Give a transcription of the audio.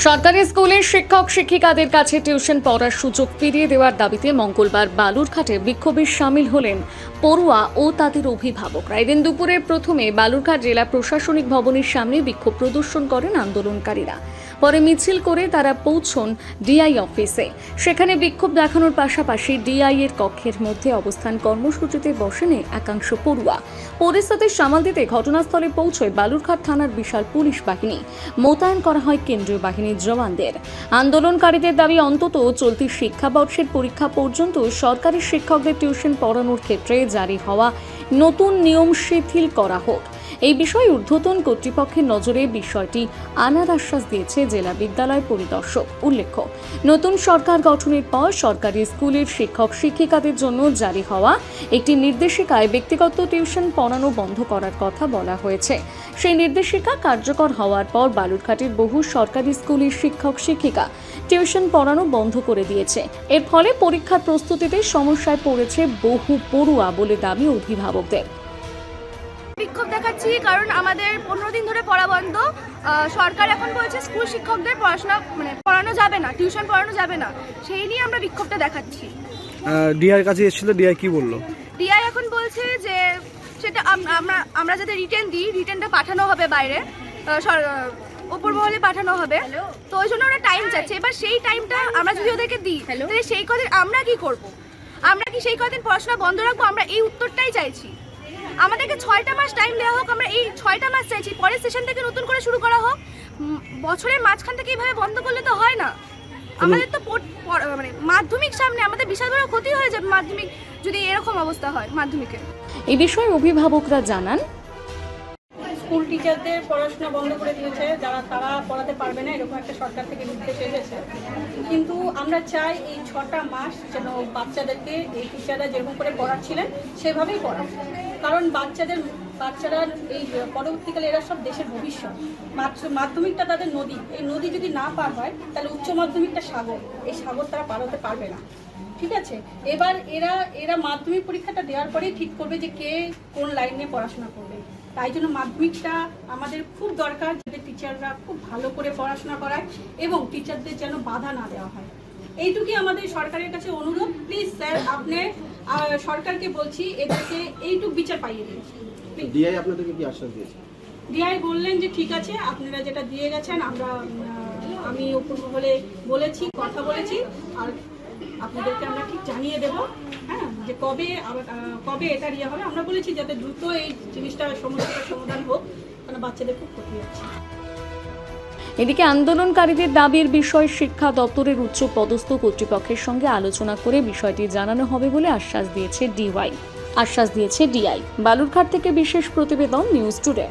সরকারি স্কুলের শিক্ষক শিক্ষিকাদের কাছে টিউশন পড়ার সুযোগ ফিরিয়ে দেওয়ার দাবিতে মঙ্গলবার বালুরঘাটে বিক্ষোভে সামিল হলেন পড়ুয়া ও তাদের অভিভাবকরা। এদিন দুপুরে প্রথমে বালুরঘাট জেলা প্রশাসনিক ভবনের সামনে বিক্ষোভ প্রদর্শন করেন আন্দোলনকারীরা। পরে মিছিল করে তারা পৌঁছন ডিআই অফিসে। সেখানে বিক্ষোভ দেখানোর পাশাপাশি ডিআই এর কক্ষের মধ্যে অবস্থান কর্মসূচিতে বসেন একাংশ পড়ুয়া। পরিস্থিতি সামাল দিতে ঘটনাস্থলে পৌঁছয় বালুরঘাট থানার বিশাল পুলিশ বাহিনী। মোতায়েন করা হয় কেন্দ্রীয় বাহিনীর জওয়ানদের। আন্দোলনকারীদের দাবি অন্তত চলতি শিক্ষাবর্ষের পরীক্ষা পর্যন্ত সরকারি শিক্ষকদের টিউশন পড়ানোর ক্ষেত্রে জারি হওয়া নতুন নিয়ম শিথিল করা হোক। এই বিষয়ে ঊর্ধ্বতন কর্তৃপক্ষের নজরে বিষয়টি আনার আশ্বাস দিয়েছে জেলা বিদ্যালয় পরিদর্শক। উল্লেখ্য, নতুন সরকার গঠনের পর সরকারি স্কুলের শিক্ষক শিক্ষিকাদের জন্য জারি হওয়া একটি নির্দেশিকায় ব্যক্তিগত টিউশন পড়ানো বন্ধ করার কথা বলা হয়েছে। সেই নির্দেশিকা কার্যকর হওয়ার পর বালুরঘাটের বহু সরকারি স্কুলের শিক্ষক শিক্ষিকা টিউশন পড়ানো বন্ধ করে দিয়েছে। এর ফলে পরীক্ষার প্রস্তুতিতে সমস্যায় পড়েছে বহু পড়ুয়া বলে দাবি অভিভাবকদের। বিক্ষোভ দেখাচ্ছি কারণ আমাদের 15 দিন ধরে পড়া বন্ধ। সরকার এখন বলছে স্কুল শিক্ষকদের পড়াশোনা পড়ানো যাবে না, টিউশন পড়ানো যাবে না। সেই নিয়ে আমরা বিক্ষোভটা দেখাচ্ছি। ডিআই কাছে এসেছিল, ডিআই কি বললো? ডিআই এখন বলছে যে সেটা আমরা যাতে রিটেন দিই, রিটেনটা পাঠানো হবে বাইরে, ওপর মহলে পাঠানো হবে। তো ওই জন্য ওরা টাইম চাচ্ছে। এবার সেই টাইমটা আমরা যদি ওদেরকে দিই তাহলে সেই কদিন আমরা কি করব? আমরা কি সেই কদিন পড়াশোনা বন্ধ রাখবো? আমরা এই উত্তরটাই চাইছি। আমাদেরকে 6টা মাস টাইম দেওয়া হোক, আমরা এই 6টা মাস চাইছি। পরের সেশন থেকে নতুন করে শুরু করা হোক। বছরের মাঝখান থেকে এইভাবে বন্ধ করলে তো হয় না। আমাদের তো মাধ্যমিক সামনে, আমাদের বিশাল বড় ক্ষতি হয়ে যাবে মাধ্যমিক যদি এরকম অবস্থা হয় মাধ্যমিকে। এই বিষয়ে অভিভাবকরা জানান, স্কুল টিচারদের পড়াশোনা বন্ধ করে দিয়েছে, তারা পড়াতে পারবে না, এরকম একটা সরকার থেকে নির্দেশ এসেছে। কিন্তু আমরা চাই এই 6টা মাস যেন বাচ্চাদেরকে এই টিচাররা যেরকম করে পড়াচ্ছিলেন সেভাবেই পড়ান। কারণ বাচ্চারা এই পরবর্তীকালে এরা সব দেশের ভবিষ্যৎ। মাধ্যমিকটা তাদের নদী, এই নদী যদি না পার হয় তাহলে উচ্চ মাধ্যমিকটা সাগর, এই সাগর তারা পার হতে পারবে না। ঠিক আছে, এবার এরা মাধ্যমিক পরীক্ষাটা দেওয়ার পরেই ঠিক করবে যে কে কোন লাইন নিয়ে পড়াশোনা করবে। তাই জন্য মাধ্যমিকটা আমাদের খুব দরকার, যাতে টিচাররা খুব ভালো করে পড়াশোনা করায় এবং টিচারদের যেন বাধা না দেওয়া হয়। এইটুকুই আমাদের সরকারের কাছে অনুরোধ। প্লিজ স্যার, আপনি সরকারকে বলছি এদেরকে এইটুকু বিচার পাইয়ে দিন। ডিআই আপনাদেরকে কি আশ্বাস দিয়েছে? ডিআই বললেন যে ঠিক আছে, আপনারা যেটা দিয়ে গেছেন আমি উপর মহলে বলেছি, কথা বলেছি, আর আপনাদেরকে আমরা ঠিক জানিয়ে দেব। হ্যাঁ, যে কবে এটা ইয়ে হবে। আমরা বলেছি যাতে দ্রুত এই সমস্যাটার সমাধান হোক, কারণ বাচ্চাদের খুব ক্ষতি হচ্ছে। এদিকে আন্দোলনকারীদের দাবির বিষয়ে শিক্ষা দপ্তরের উচ্চ পদস্থ কর্তৃপক্ষের সঙ্গে আলোচনা করে বিষয়টি জানানো হবে বলে আশ্বাস দিয়েছে ডিআই। বালুরঘাট থেকে বিশেষ প্রতিবেদন, নিউজ টুডে।